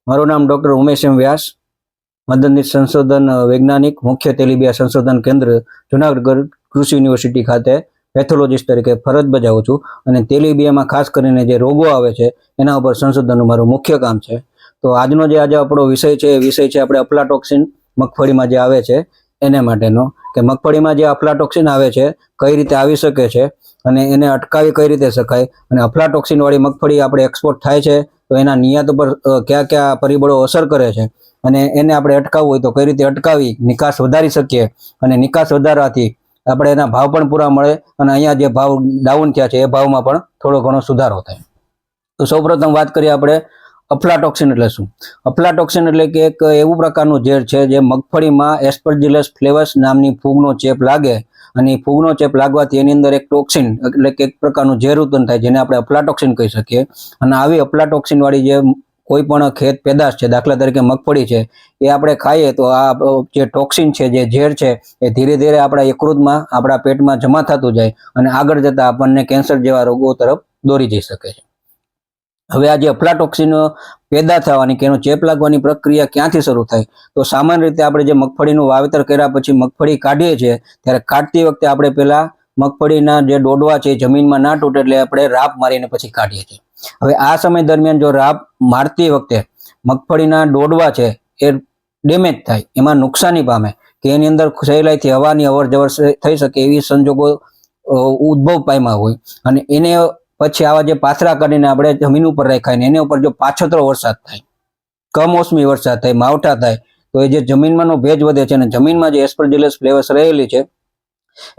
મારું નામ ડૉક્ટર ઉમેશ એમ વ્યાસ, મદદનીશ સંશોધન વૈજ્ઞાનિક, મુખ્ય તેલીબિયા સંશોધન કેન્દ્ર જૂનાગઢ કૃષિ યુનિવર્સિટી ખાતે પેથોલોજીસ્ટ તરીકે ફરજ બજાવું છું અને તેલીબિયામાં ખાસ કરીને જે રોગો આવે છે એના ઉપર સંશોધનનું મારું મુખ્ય કામ છે. તો આજનો જે આપણો વિષય છે એ વિષય છે આપણે અફ્લાટોક્સિન મગફળીમાં જે આવે છે એને માટેનો, કે મગફળીમાં જે અફ્લાટોક્સિન આવે છે કઈ રીતે આવી શકે છે અને એને અટકાવી કઈ રીતે શકાય, અને અફ્લાટોક્સિન વાળી મગફળી આપણે એક્સપોર્ટ થાય છે તો એના નિયાત ઉપર કયા કયા પરિબળો અસર કરે છે અને એને આપણે અટકાવવું હોય તો કઈ રીતે અટકાવી નિકાસ વધારી શકીએ, અને નિકાસ વધારવાથી આપણે એના ભાવ પણ પૂરા મળે અને અહીંયા જે ભાવ ડાઉન થયા છે એ ભાવમાં પણ થોડો ઘણો સુધારો થાય. તો સૌપ્રથમ વાત કરીએ આપણે અફ્લાટોક્સિન એટલે શું. અફ્લાટોક્સિન એટલે કે એક એવું પ્રકારનું ઝેર છે જે મગફળીમાં એસ્પરજીલસ ફ્લેવસ નામની ફૂગનો ચેપ લાગે અને એ ફૂગનો ચેપ લાગવાથી એની અંદર એક ટોક્સિન એટલે કે એક પ્રકારનું ઝેર ઉત્પન્ન થાય જેને આપણે અફ્લાટોક્સિન કહી શકીએ. અને આવી અફ્લાટોક્સિન વાળી જે કોઈ પણ ખેત પેદાશ છે, દાખલા તરીકે મગફળી છે, એ આપણે ખાઈએ તો આ જે ટોક્સિન છે, જે ઝેર છે, એ ધીરે ધીરે આપણા યકૃતમાં આપણા પેટમાં જમા થતું જાય અને આગળ જતા આપણને કેન્સર જેવા રોગો તરફ દોરી જઈ શકે છે. હવે આ જે અફ્લાટોક્સિન પેદા થવાની કે એનો ચેપ લાગવાની પ્રક્રિયા ક્યાંથી શરૂ થાય, તો સામાન્ય રીતે આપણે જે મગફળીનું વાવેતર કર્યા પછી મગફળી કાઢીએ છીએ ત્યારે કાઢતી વખતે આપણે પહેલા મગફળીના જે ડોડવા છે જમીનમાં ના તૂટે એટલે આપણે રાપ મારીને પછી કાઢીએ છીએ. હવે આ સમય દરમિયાન જો રાપ મારતી વખતે મગફળીના ડોડવા છે એ ડેમેજ થાય, એમાં નુકસાની પામે કે એની અંદર સહેલાઈથી હવાની અવર જવર થઈ શકે એવી સંજોગો ઉદ્ભવ પામ્યા હોય અને એને પછી આવા જે પાથરા કાઢીને આપણે જમીન ઉપર રાખાય ને એની ઉપર જો પાછોતરો વરસાદ થાય, કમોસમી વરસાદ થાય, માવઠા થાય તો એ જે જમીનમાંનો ભેજ વધે છે અને જમીનમાં જે એસ્પરજીલસ ફ્લેવસ રહેલી છે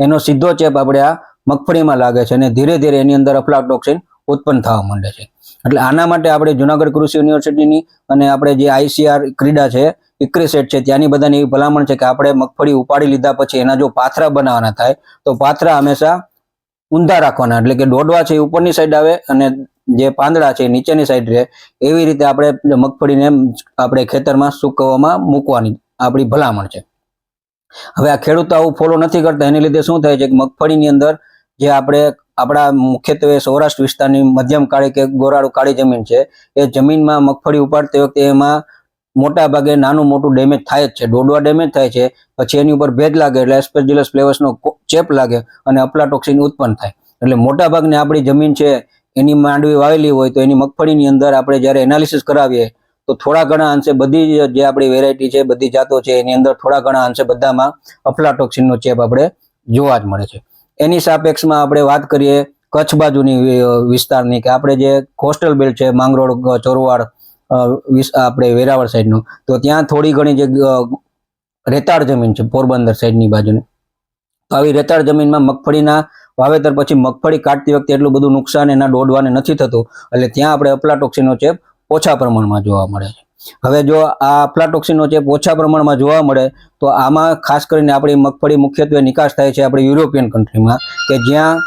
એનો સીધો ચેપ આપણે આ મગફળીમાં લાગે છે અને ધીરે ધીરે એની અંદર અફ્લાટોક્સિન ઉત્પન્ન થવા માંડે છે. એટલે આના માટે આપણે જૂનાગઢ કૃષિ યુનિવર્સિટીની અને આપણે જે ICR ક્રીડા છે, ઇક્રીસેટ છે, ત્યાંની બધાની એવી ભલામણ છે કે આપણે મગફળી ઉપાડી લીધા પછી એના જો પાથરા બનાવવાના થાય તો પાથરા હંમેશા ઊંધા રાખવાના, એટલે કે ડોડવા છે એ ઉપરની સાઈડ આવે અને જે પાંદડા છે નીચેની સાઈડ રહે, એવી રીતે આપણે મગફળીને આપણે ખેતરમાં સૂકવવામાં મૂકવાની આપણી ભલામણ છે. હવે આ ખેડૂતો આવું ફોલો નથી કરતા, એને લીધે શું થાય છે કે મગફળીની અંદર જે આપણે આપણા મુખ્યત્વે સૌરાષ્ટ્ર વિસ્તારની મધ્યમ કાળી કે ગોરાળુ કાળી જમીન છે એ જમીનમાં મગફળી ઉપાડતી વખતે એમાં મોટા ભાગે નાનું મોટું ડેમેજ થાય જ છે, ડોડવા ડેમેજ થાય છે, પછી એની ઉપર ભેજ લાગે એટલે એસ્પરજીલસ ફ્લેવસનો ચેપ લાગે અને અફ્લાટોક્સિન ઉત્પન્ન થાય. એટલે મોટા ભાગની આપણી જમીન છે એની માંડવી વાવેલી હોય તો એની મગફળીની અંદર આપણે જ્યારે એનાલિસિસ કરાવીએ તો થોડા ઘણા અંશે બધી જે આપણી વેરાયટી છે, બધી જાતો છે, એની અંદર થોડા ઘણા અંશે બધામાં અફ્લાટોક્સિનનો ચેપ આપણે જોવા જ મળે છે. એની સાપેક્ષમાં આપણે વાત કરીએ કચ્છ બાજુની વિસ્તારની, કે આપણે જે કોસ્ટલ બેલ્ટ છે, માંગરોળ, ચોરવાડ, આપણે વેરાવળ સાઈડનું, તો ત્યાં થોડી ઘણી જે રેતાળ જમીન છે પોરબંદર સાઈડની બાજુની, તો આવી રેતાળ જમીનમાં મગફળીના વાવેતર પછી મગફળી કાઢતી વખતે એટલું બધું નુકસાન એના ડોડવાને નથી થતું, એટલે ત્યાં આપણે અફ્લાટોક્સિનનો ચેપ ઓછા પ્રમાણમાં જોવા મળે છે. હવે જો આ અફ્લાટોક્સિનનો ચેપ ઓછા પ્રમાણમાં જોવા મળે તો આમાં ખાસ કરીને આપણી મગફળી મુખ્યત્વે નિકાસ થાય છે આપણી યુરોપિયન કન્ટ્રીમાં, કે જ્યાં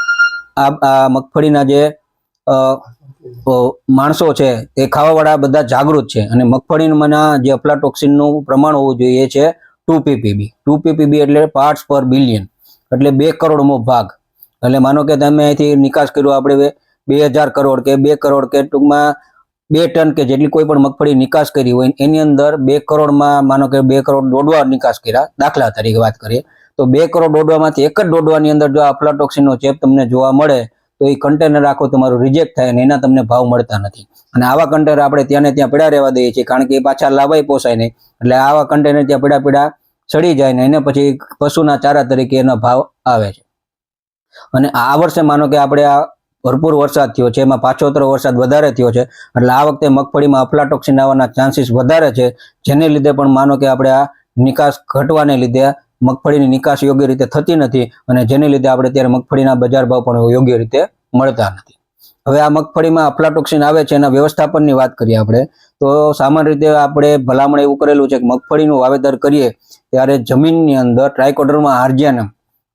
આ મગફળીના જે માણસો છે એ ખાવાવાળા બધા જાગૃત છે અને મગફળીના જે અફ્લાટોક્સિનનું પ્રમાણ હોવું જોઈએ છે 2 ppb. 2 ppb એટલે પાર્ટ્સ પર બિલિયન, એટલે 2 કરોડમો ભાગ. એટલે માનો કે તમે અહીંથી નિકાસ કર્યો આપણે 2000 કરોડ કે 2 કરોડ કે ટૂંકમાં 2 ટન કે જેટલી કોઈ પણ મગફળી નિકાસ કરી હોય એની અંદર 2 કરોડમાં માનો કે 2 કરોડ ડોડવા નિકાસ કર્યા, દાખલા તરીકે વાત કરીએ તો 2 કરોડ ડોડવામાંથી એક જ ડોડવાની અંદર જો અફ્લાટોક્સિનનો ચેપ તમને જોવા મળે તો એ કન્ટેનર આખો તમારું રિજેક્ટ થાય અને એના તમને ભાવ મળતા નથી. અને આવા કન્ટેનર આપણે ત્યાં ને ત્યાં પડ્યા રહેવા દઈએ છીએ, કારણ કે એ પાછા લાવાય પોસાય નહીં, એટલે આવા કન્ટેનર ત્યાં પડ્યા સડી જાય ને એને પછી પશુના ચારા તરીકે એના ભાવ આવે છે. અને આ વર્ષે માનો કે આપણે આ ભરપૂર વરસાદ થયો છે, એમાં પાછોતરો વરસાદ વધારે થયો છે, એટલે આ વખતે મગફળીમાં અફ્લાટોક્સિન આવવાના ચાન્સીસ વધારે છે, જેને લીધે પણ માનો કે આપણે આ નિકાસ ઘટવાને લીધે મગફળીની નિકાસ યોગ્ય રીતે થતી નથી અને જેને લીધે આપણે ત્યારે મગફળીના બજાર ભાવ પણ યોગ્ય રીતે મળતા નથી. હવે આ મગફળીમાં અફ્લાટોક્સિન આવે છે એના વ્યવસ્થાપનની વાત કરીએ આપણે તો સામાન્ય રીતે આપણે ભલામણ એવું કરેલું છે કે મગફળીનું વાવેતર કરીએ ત્યારે જમીનની અંદર ટ્રાઇકોડર્મા આર્જિયાનમ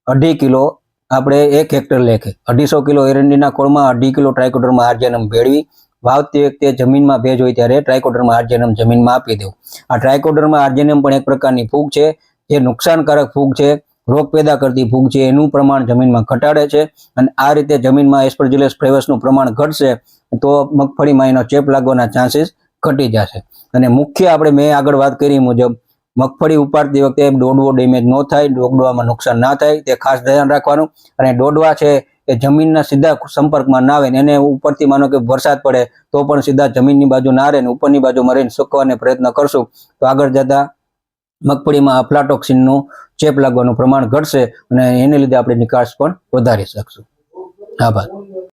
2.5 કિલો આપણે 1 હેક્ટર લેખે 250 કિલો એરંડીના ખોળમાં 2.5 કિલો ટ્રાઇકોડર્મા આર્જિયાનમ ભેળવી વાવતી વખતે જમીનમાં ભેજ હોય ત્યારે ટ્રાઇકોડર્મા આર્જિયાનમ જમીનમાં આપી દેવું. આ ટ્રાઇકોડર્મા આર્જિયાનમ પણ એક પ્રકારની ફૂગ છે, જે નુકસાનકારક ફૂગ છે, રોગ પેદા કરતી ફૂગ છે, એનું પ્રમાણ જમીનમાં ઘટાડે છે અને આ રીતે જમીનમાં એસ્પરજીલસ ફ્લેવસનું પ્રમાણ ઘટશે તો મગફળીમાં એનો ચેપ લાગવાના ચાન્સીસ ઘટી જશે. અને મુખ્ય આપણે મેં આગળ વાત કરી મુજબ મગફળી ઉપાડતી વખતે દોડવો ડેમેજ ન થાય, દોડવામાં નુકસાન ના થાય તે ખાસ ધ્યાન રાખવાનું. અને દોડવા છે એ જમીનના સીધા સંપર્કમાં ના આવે ને એને ઉપરથી માનો કે વરસાદ પડે તો પણ સીધા જમીનની બાજુ ના રહે ને ઉપરની બાજુમાં રહીને સુકવવાનો પ્રયત્ન કરશું તો આગળ જતા મગફળીમાં અફ્લાટોક્સિનનું ચેપ લાગવાનું પ્રમાણ ઘટશે અને એને લીધે આપણે નિકાસ પણ વધારી શકશું. આભાર.